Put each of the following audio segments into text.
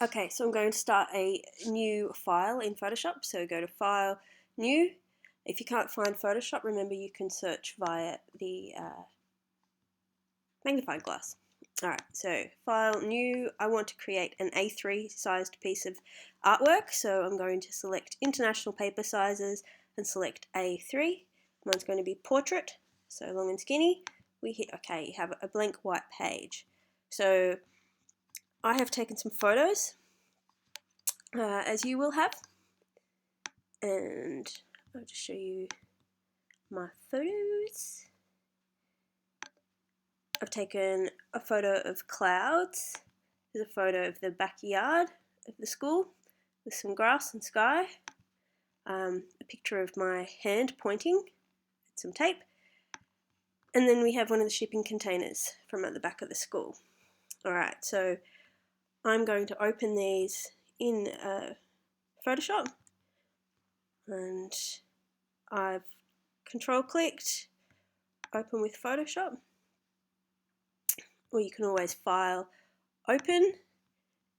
Okay, so I'm going to start a new file in Photoshop. So go to File, New. If you can't find Photoshop, remember you can search via the magnifying glass. Alright, so File, New. I want to create an A3 sized piece of artwork. So I'm going to select International Paper Sizes and select A3. Mine's going to be Portrait, so long and skinny. We hit OK, you have a blank white page. So I have taken some photos, as you will have, and I'll just show you my photos. I've taken a photo of clouds. There's a photo of the backyard of the school with some grass and sky. A picture of my hand pointing with some tape. And then we have one of the shipping containers from at the back of the school. Alright, so I'm going to open these in Photoshop, and I've control clicked open with Photoshop, or you can always File, Open,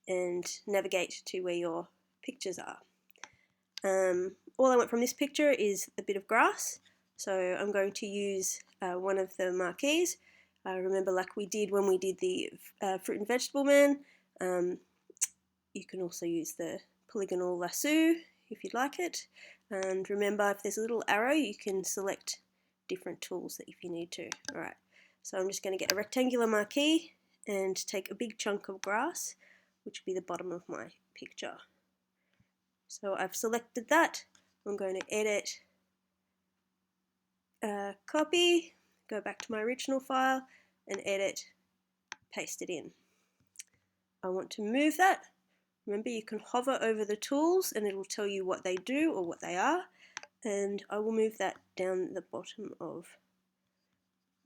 and navigate to where your pictures are. All I want from this picture is a bit of grass, so I'm going to use one of the marquees. Remember, like we did when we did the fruit and vegetable man, you can also use the polygonal lasso if you'd like it. And remember, if there's a little arrow, you can select different tools if you need to. Alright, so I'm just going to get a rectangular marquee and take a big chunk of grass, which will be the bottom of my picture. So I've selected that. I'm going to edit, copy, go back to my original file and edit, paste it in. I want to move that. Remember, you can hover over the tools and it will tell you what they do or what they are, and I will move that down the bottom of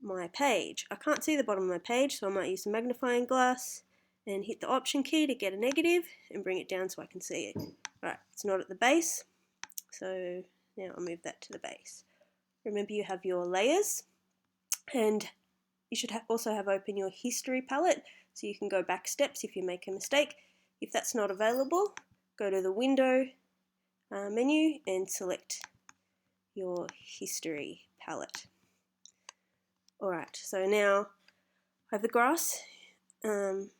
my page. I can't see the bottom of my page, so I might use the magnifying glass and hit the Option key to get a negative and bring it down so I can see it. Right, it's not at the base, so now I'll move that to the base. Remember, you have your layers, and you should also have open your history palette so you can go back steps if you make a mistake. If that's not available, go to the window menu and select your history palette. Alright, so now I have the grass on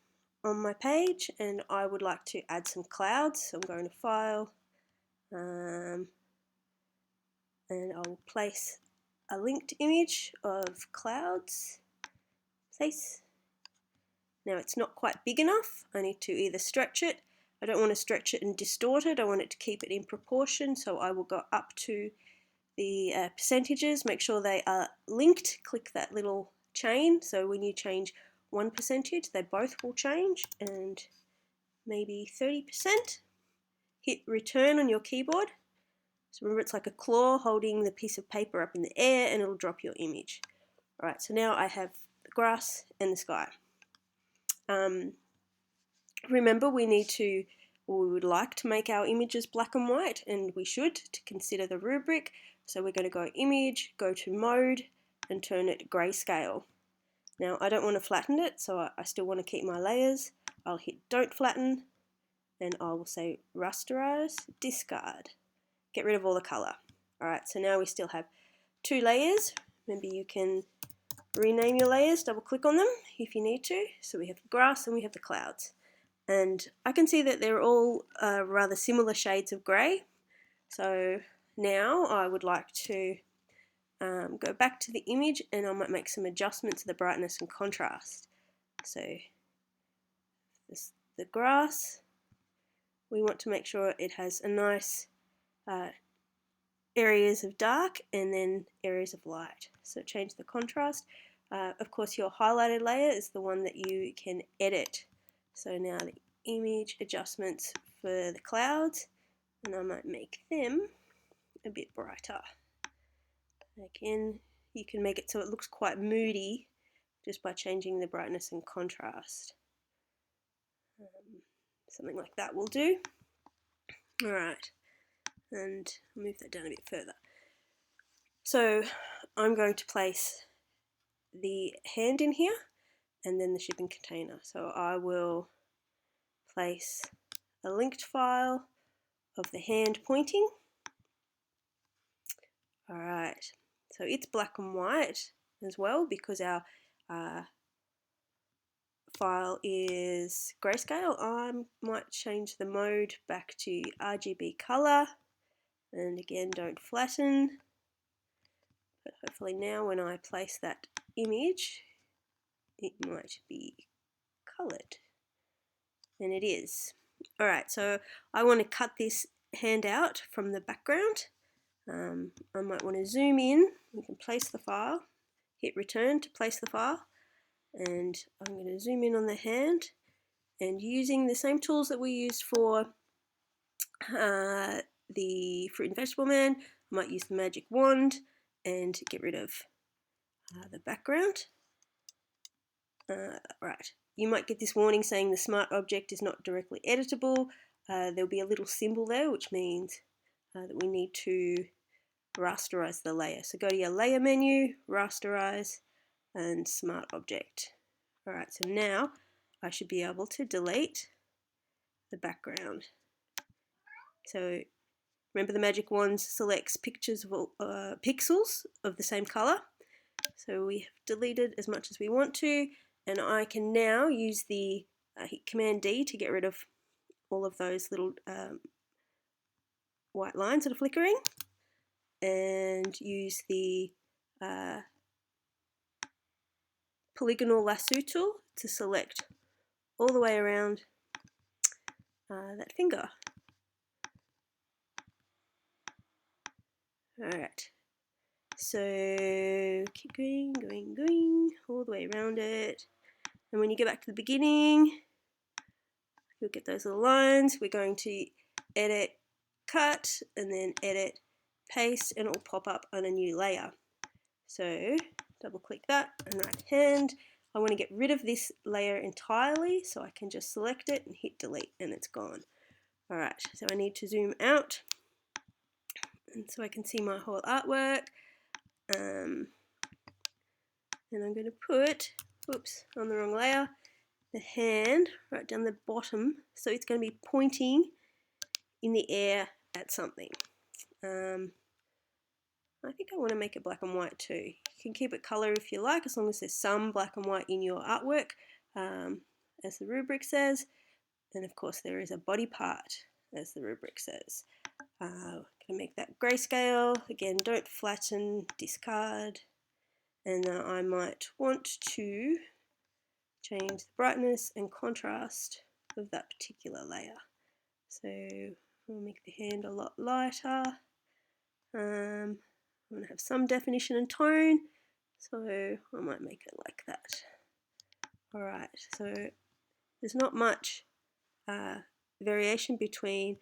my page, and I would like to add some clouds. So I'm going to File, and I'll place a linked image of clouds. Place. Now it's not quite big enough. I need to either stretch it. I don't want to stretch it and distort it. I want it to keep it in proportion, so I will go up to the percentages, make sure they are linked, click that little chain, so when you change one percentage they both will change, and maybe 30%. Hit return on your keyboard. So remember, it's like a claw holding the piece of paper up in the air and it'll drop your image. Alright, so now I have the grass and the sky. Remember, we would like to make our images black and white, and we should, to consider the rubric. So we're going to go Image, go to Mode, and turn it grayscale. Now I don't want to flatten it, so I still want to keep my layers. I'll hit Don't Flatten, and I will say Rasterize, Discard. Get rid of all the colour. Alright, so now we still have two layers. Remember, you can rename your layers, double click on them if you need to. So we have the grass and we have the clouds. And I can see that they're all rather similar shades of grey. So now I would like to go back to the image, and I might make some adjustments to the brightness and contrast. So the grass, we want to make sure it has a nice areas of dark and then areas of light. So change the contrast. Of course, your highlighted layer is the one that you can edit. So now the image adjustments for the clouds, and I might make them a bit brighter. Again, you can make it so it looks quite moody just by changing the brightness and contrast. Something like that will do. Alright, and move that down a bit further. So I'm going to place the hand in here and then the shipping container. So I will place a linked file of the hand pointing. Alright, so it's black and white as well because our file is grayscale. I might change the mode back to RGB color, and again, don't flatten. But hopefully now when I place that image, it might be colored. And it is. Alright, so I want to cut this hand out from the background. I might want to zoom in. We can place the file, hit return to place the file, and I'm going to zoom in on the hand, and using the same tools that we used for the fruit and vegetable man, I might use the magic wand and get rid of the background. Right, you might get this warning saying the smart object is not directly editable. There'll be a little symbol there which means that we need to rasterize the layer. So go to your layer menu, rasterize, and smart object. Alright, so now I should be able to delete the background. So remember the magic wand selects pictures of pixels of the same color. So we have deleted as much as we want to, and I can now use the hit Command D to get rid of all of those little white lines that are flickering, and use the polygonal lasso tool to select all the way around that finger. Alright, so keep going, all the way around it. And when you get back to the beginning, you'll get those little lines. We're going to edit, cut, and then edit, paste, and it will pop up on a new layer. So double click that and right hand. I want to get rid of this layer entirely, so I can just select it and hit delete and it's gone. Alright, so I need to zoom out and so I can see my whole artwork. And I'm going to put, oops, on the wrong layer, the hand right down the bottom, so it's going to be pointing in the air at something. I think I want to make it black and white too. You can keep it color if you like, as long as there's some black and white in your artwork, as the rubric says. And of course there is a body part, as the rubric says. I'm going to make that grayscale. Again, don't flatten, discard. And I might want to change the brightness and contrast of that particular layer. So we'll make the hand a lot lighter. I'm going to have some definition and tone, so I might make it like that. Alright, so there's not much variation between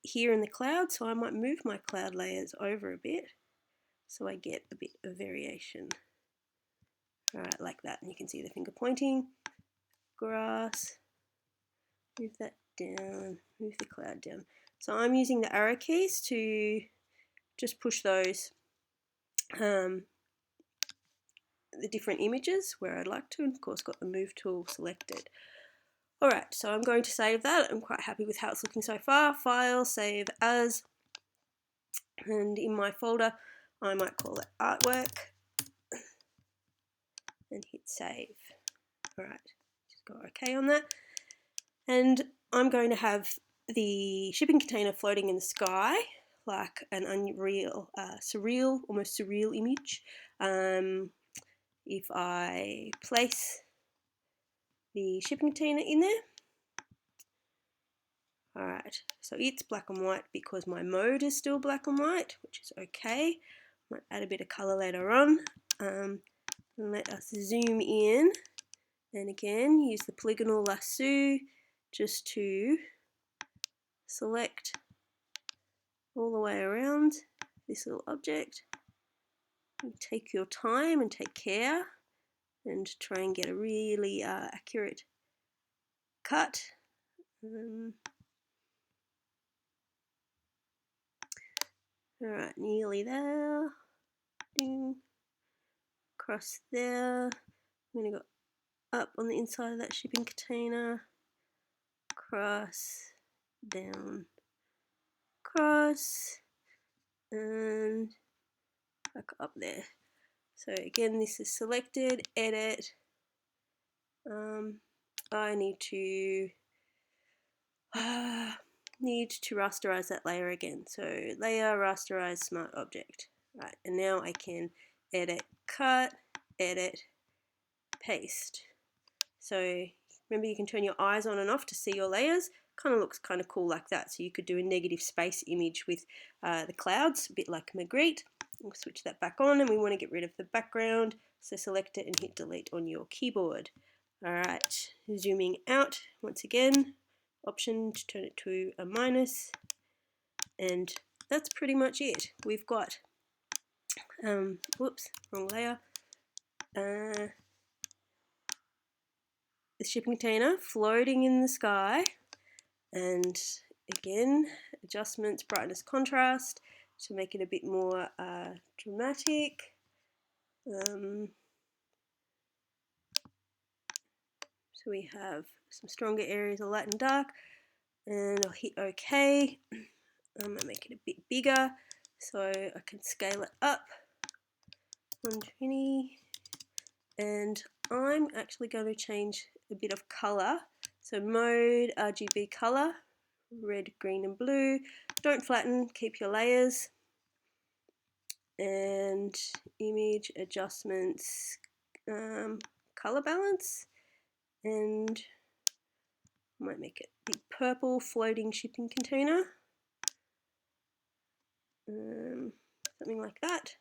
here and the cloud, so I might move my cloud layers over a bit so I get a bit of variation. Alright, like that, and you can see the finger pointing, grass, move that down, move the cloud down. So I'm using the arrow keys to just push those the different images where I'd like to, and of course got the move tool selected. Alright, so I'm going to save that. I'm quite happy with how it's looking so far. File, save as, and in my folder I might call it artwork and hit save. Alright, just go OK on that. And I'm going to have the shipping container floating in the sky like an unreal, surreal, almost surreal image. If I place the shipping container in there, alright, so it's black and white because my mode is still black and white, which is okay. Might add a bit of colour later on. And let us zoom in, and again use the polygonal lasso just to select all the way around this little object. You take your time and take care and try and get a really accurate cut. Alright, nearly there. Ding. Across there. I'm going to go up on the inside of that shipping container. cross, down, cross, and back up there. So again, this is selected, edit. I need to rasterize that layer again. So layer, rasterize, smart object. Right, and now I can edit, cut, edit, paste. So remember, you can turn your eyes on and off to see your layers. Kind of looks kind of cool like that. So you could do a negative space image with the clouds, a bit like Magritte. We'll switch that back on, and we want to get rid of the background. So select it and hit delete on your keyboard. Alright, zooming out once again, option to turn it to a minus, and that's pretty much it. We've got, whoops, wrong layer, the shipping container floating in the sky, and again, adjustments, brightness, contrast to make it a bit more dramatic. So we have some stronger areas of light and dark, and I'll hit OK. I'm going to make it a bit bigger so I can scale it up, 120, and I'm actually going to change a bit of colour. So mode, RGB colour, red, green and blue. Don't flatten, keep your layers. And image adjustments, colour balance, and I might make it big purple floating shipping container, something like that.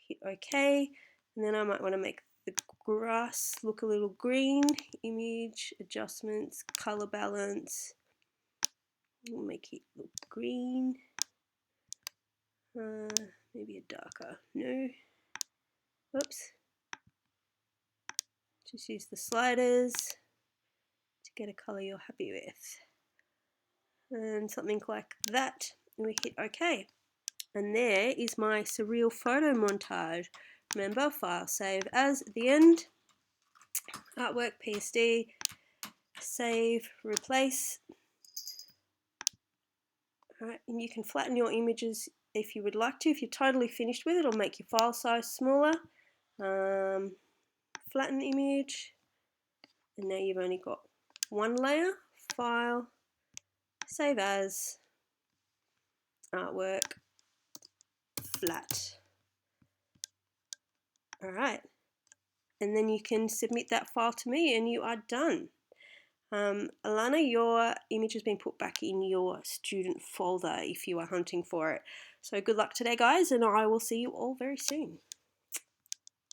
Hit OK, and then I might want to make the grass look a little green. Image adjustments, colour balance, we'll make it look green, maybe a darker, no, oops, just use the sliders to get a colour you're happy with, and something like that, and we hit OK. And there is my Surreal Photomontage. Remember, file save as at the end, artwork PSD, save, replace. Alright, and you can flatten your images if you would like to. If you're totally finished with it, it'll make your file size smaller. Flatten image, and now you've only got one layer, file, save as, artwork, flat. Alright, and then you can submit that file to me and you are done. Alana, your image has been put back in your student folder if you are hunting for it. So good luck today, guys, and I will see you all very soon.